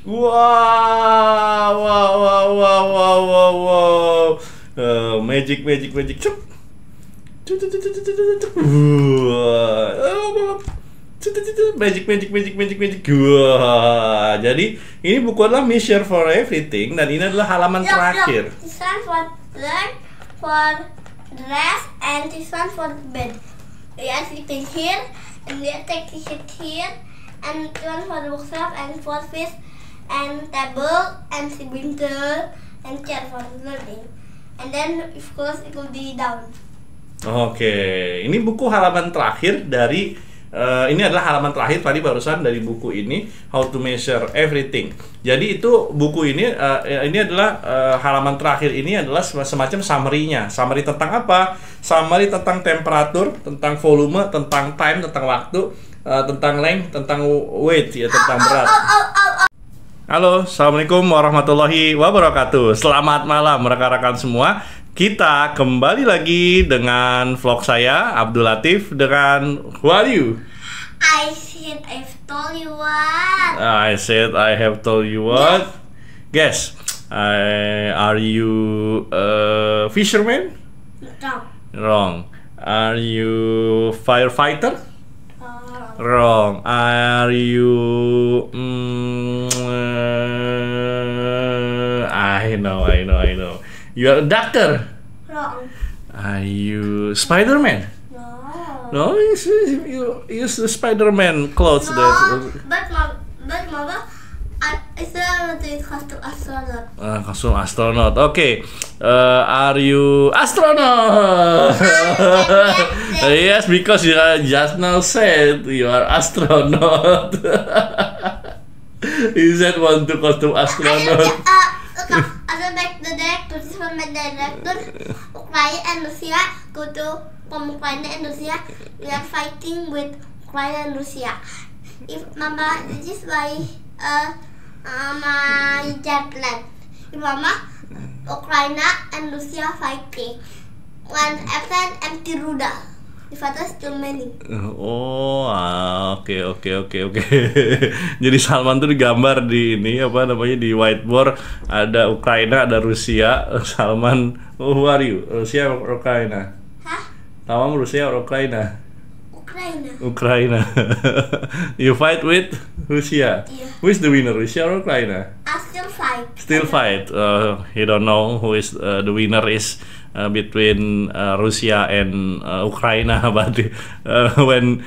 Wow, wow, wow, wow, wow, wow, wow. Magic, magic, magic. Cuk. Magic, magic, magic, magic, magic. Wah, jadi ini buku adalah Measure for Everything dan ini adalah halaman terakhir. This one for learn, for dress, and this one for bed. We are sleeping here, and we are taking it here, and this one for the workshop, and for fish, and table, and the winter, and chair for learning. And then of course it will be down. Oke, ini buku halaman terakhir dari ini adalah halaman terakhir tadi barusan dari buku ini, How to Measure Everything. Jadi itu buku ini adalah halaman terakhir ini adalah semacam summary-nya. Summary tentang apa? Summary tentang temperatur, tentang volume, tentang time, tentang waktu, tentang length, tentang weight ya, tentang berat. Halo, assalamualaikum warahmatullahi wabarakatuh. Selamat malam rekan-rekan semua. Kita kembali lagi dengan vlog saya Abdul Latif dengan Who are you? I said I've told you what. I said I have told you what. Guess. Are you a fisherman? No. Wrong. Are you firefighter? Wrong. Are you I know. You are a doctor. Wrong. Are you Spider-Man? No. No, you use the Spider-Man clothes. No. But mama, I still want to costume astronaut. Costume astronaut. Okay. Are you astronaut? Yes, because you just now said you are astronaut. You said want to costume astronaut. Other back the director, this one my director, Ukraine and Russia go to from Ukraine and Russia. We are fighting with Ukraine and Russia. If mama, this is my jet lag. If mama, Ukraine and Russia fighting. One absent empty Ruda. If others still many. Oh, oke. Jadi Salman tuh digambar di ini apa namanya di whiteboard, ada Ukraina, ada Rusia. Salman, who are you? Rusia or Ukraina? Hah? Tamam, Rusia or Ukraina? Ukraina. Ukraina. You fight with Rusia. Yeah. Who is the winner, Rusia or Ukraina? I still fight. Still fight. You don't know who is the winner is between Russia and Ukraine. But when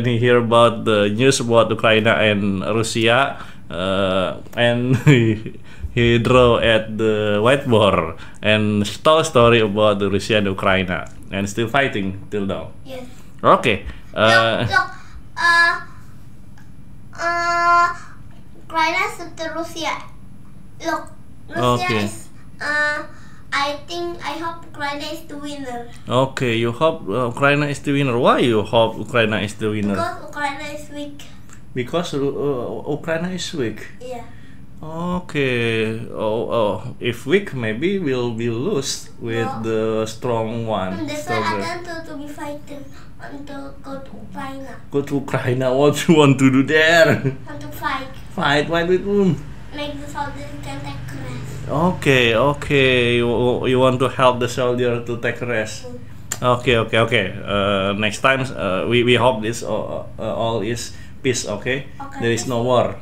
he hear about the news about Ukraine and Russia, and he draw at the whiteboard and tell a story about the Russia and Ukraine, and still fighting till now. Yes. Okay. Look. Ukraine is to Russia. Look, Russia Okay. is. I hope Ukraine is the winner. Okay, you hope Ukraine is the winner. Why you hope Ukraine is the winner? Because Ukraine is weak. Because Ukraine is weak. Yeah. Okay. If weak, maybe we'll be lose with No. the strong one. And that's why I Stronger. want to be fighting. Want to go to Ukraine. Go to Ukraine. What you want to do there? Want to fight. Fight with whom? Make the soldiers can take rest. Okay. You want to help the soldier to take rest. Okay. Next time, we hope this all is peace. Okay. Okay. There is no war.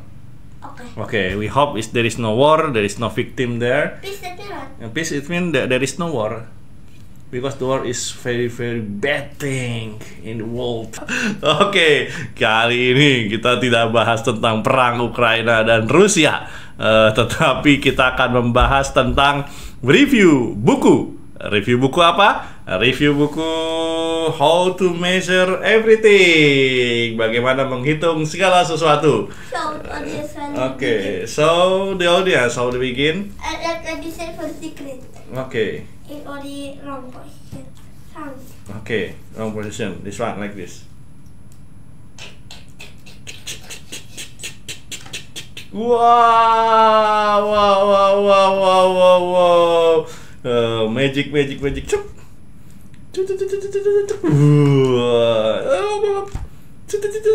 Okay. Okay. We hope there is no war. There is no victim there. Peace that you want. And peace it means that there is no war. Because the war is very bad thing in the world. Oke, kali ini kita tidak bahas tentang perang Ukraina dan Rusia, tetapi kita akan membahas tentang review buku. Review buku apa? Review buku How to Measure Everything. Bagaimana menghitung segala sesuatu. So, audience when Okay, so the audience, how to begin? Let me say for secret. Okay. In only wrong position. Sound. Okay, wrong position. This one like this. Wow. Magic. Cuk.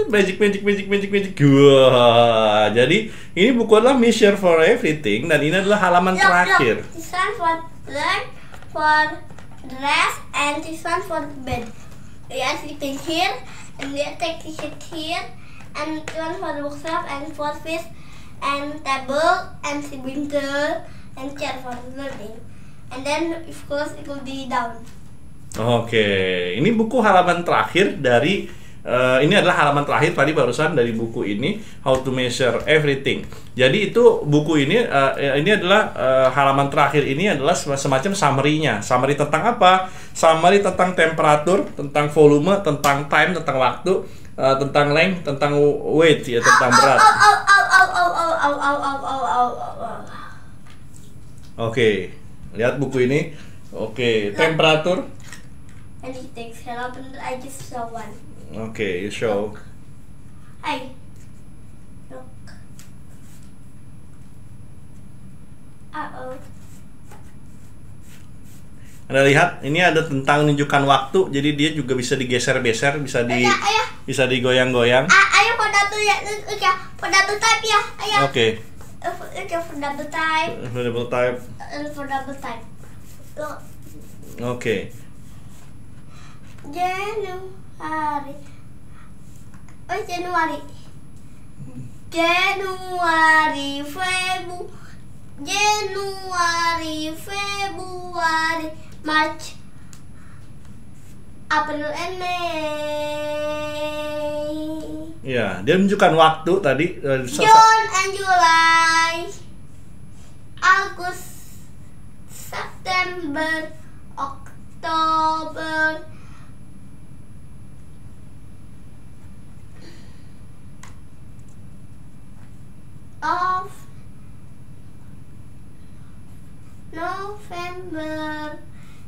magic. Wah, jadi ini buku adalah Measure for Everything dan ini adalah halaman terakhir. This one for learn, for dress, and this one for bed. We are sleeping here, and we are taking it here, and this one for the workshop, and for fish, and table, and the winter, and chair for learning. And then of course it will be down. Oke, ini buku halaman terakhir dari ini adalah halaman terakhir tadi barusan dari buku ini, How to Measure Everything. Jadi itu buku ini adalah halaman terakhir ini adalah semacam summary-nya. Summary tentang apa? Summary tentang temperatur, tentang volume, tentang time, tentang waktu, tentang length, tentang weight ya, tentang berat. Oke, lihat buku ini. Oke, temperatur. And it takes hello, and I just saw one. Okay, you show. Hey, look. Uh-oh. Anda lihat, ini ada tentang menunjukkan waktu, jadi dia juga bisa digeser-geser, bisa digoyang-goyang. Ayo pada tuh ya, pada tuh type ya, ayo. Oke. For double type. For double type. For double type. Look. Oke. Januari. Oh, Januari. Januari, Februari, March, April, and May. Ya, dia menunjukkan waktu tadi. June and July, August, September, October, of November,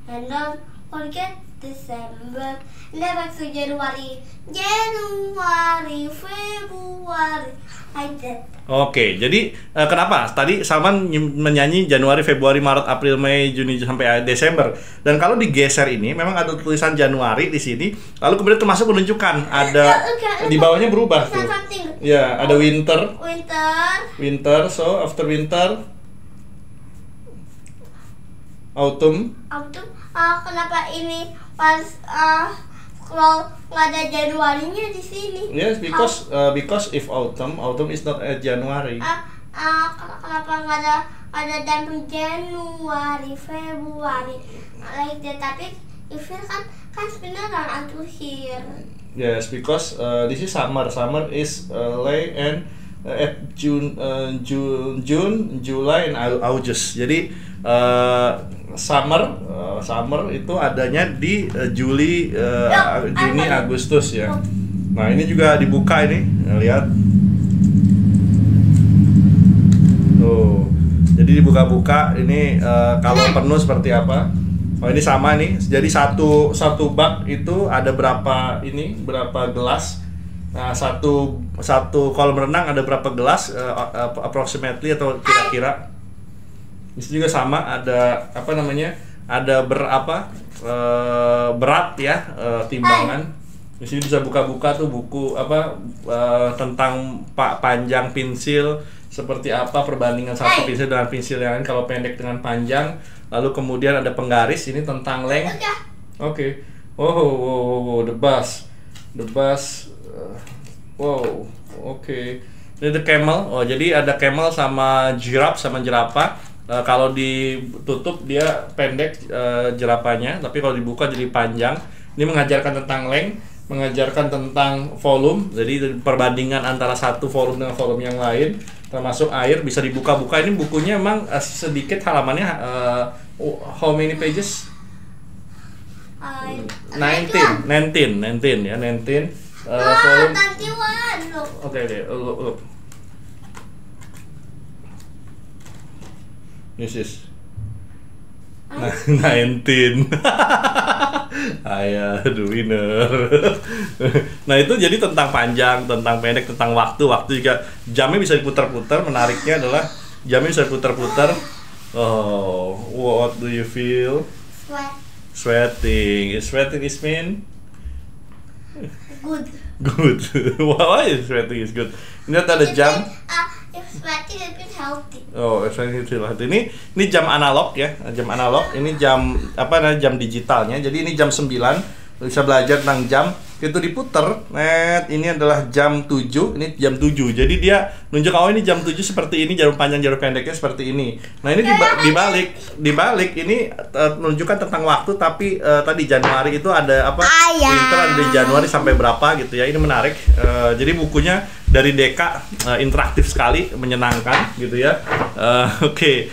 and don't forget December, and then back to January, February, like that. Oke, jadi kenapa tadi Salman menyanyi Januari, Februari, Maret, April, Mei, Juni sampai Desember. Dan kalau digeser ini memang ada tulisan Januari di sini, lalu kemudian termasuk menunjukkan ada di bawahnya berubah tuh. Ya, ada winter. So after winter, autumn. Kenapa ini pas scroll nggak ada Januarinya di sini? Yes, because if autumn is not at January. Kenapa nggak ada dan Januari, Februari, like that? Tapi if kan beneran until here. Yes, because this is summer. Summer is late and at June, July, and August. Jadi summer itu adanya di Juli, Juni, Agustus ya. Nah ini juga dibuka ini, lihat. Tuh, jadi dibuka-buka ini kalau penuh seperti apa? Oh ini sama nih. Jadi satu bak itu ada berapa gelas? Nah satu kolam renang ada berapa gelas? Approximately atau kira-kira? Ini juga sama, ada ada berat ya, timbangan. Di sini bisa buka-buka tuh buku tentang panjang pensil seperti apa, perbandingan satu pensil dengan pensil yang lain kalau pendek dengan panjang. Lalu kemudian ada penggaris ini tentang length. Oke. Oh, the bus. Wow. Oke. Ini the camel. Oh, jadi ada camel sama giraffe sama jerapah. Kalau ditutup dia pendek jerapahnya, tapi kalau dibuka jadi panjang. Ini mengajarkan tentang length, mengajarkan tentang volume. Jadi perbandingan antara satu volume dengan volume yang lain, termasuk air bisa dibuka-buka. Ini bukunya emang sedikit halamannya. How many pages? 19 ya, 19. Volume. Oke, look. This is 19. Ayah, the winner. Nah itu jadi tentang panjang, tentang pendek, tentang waktu. Waktu juga jamnya bisa diputar-putar. Menariknya adalah jamnya bisa diputar-putar. Oh, what do you feel? Sweat. Sweating. Sweating is mean? Good. Good. Why is sweating is good? Ini ada jam. If sweating it means healthy. Oh, sweating is healthy. Ini jam analog ya, jam analog. Ini jam apa namanya, jam digitalnya. Jadi ini jam 9, bisa belajar tentang jam. Itu diputer. Ini adalah jam 7, ini jam 7. Jadi dia nunjuk ini jam 7 seperti ini, jarum panjang jarum pendeknya seperti ini. Nah, ini dibalik ini menunjukkan tentang waktu, tapi tadi Januari itu ada apa? Winter ada di Januari sampai berapa gitu ya. Ini menarik. Jadi bukunya dari Deka, interaktif sekali, menyenangkan gitu ya. Oke.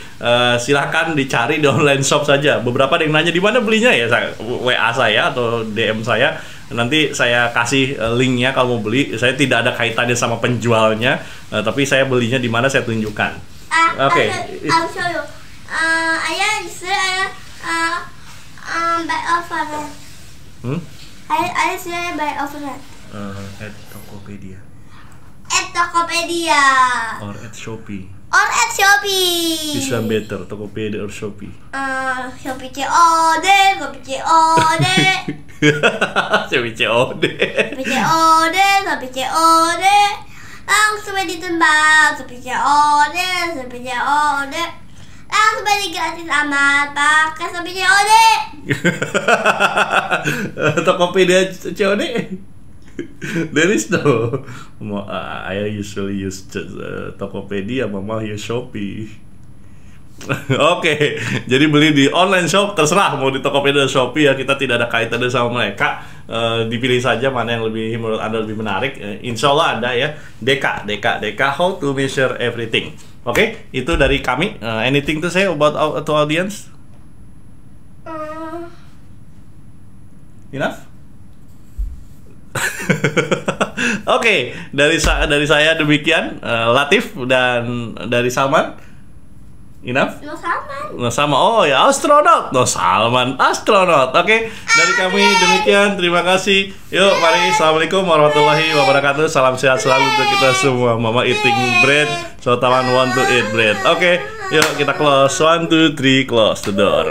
Silahkan dicari di online shop saja. Beberapa ada yang nanya di mana belinya ya, WA saya atau DM saya. Nanti saya kasih linknya kalau mau beli. Saya tidak ada kaitannya sama penjualnya, tapi saya belinya di mana saya tunjukkan. Oke. I'll show you. Ayah buy overhead. Ayah saya buy overhead. At Tokopedia. At Tokopedia. Or at Shopee. Or at Shopee. Bisa better Tokopedia or Shopee. Shopee COD, Shopee COD. Shopee COD. Shopee COD. Langsung ditembak, Shopee COD, Shopee COD. Langsung beli gratis amat pakai Shopee COD. Tokopedia COD. There is no. I usually use Tokopedia, Mama use Shopee. Oke, jadi beli di online shop terserah mau di Tokopedia atau Shopee ya, kita tidak ada kaitannya sama mereka. Dipilih saja mana yang lebih menurut Anda lebih menarik. Insya Allah ada ya. Deka How to Measure Everything. Oke, itu dari kami. Anything to say about to audience? Enough? Oke, dari saya demikian, Latif, dan dari Salman. Enough? No sama. Oh ya, astronot. No Salman, astronot. Oke, dari kami demikian. Terima kasih. Yuk, mari. Assalamualaikum warahmatullahi wabarakatuh. Salam sehat selalu untuk kita semua. Mama eating bread, so Tawan want to eat bread. Oke, yuk kita close. 1, 2, 3, close the door.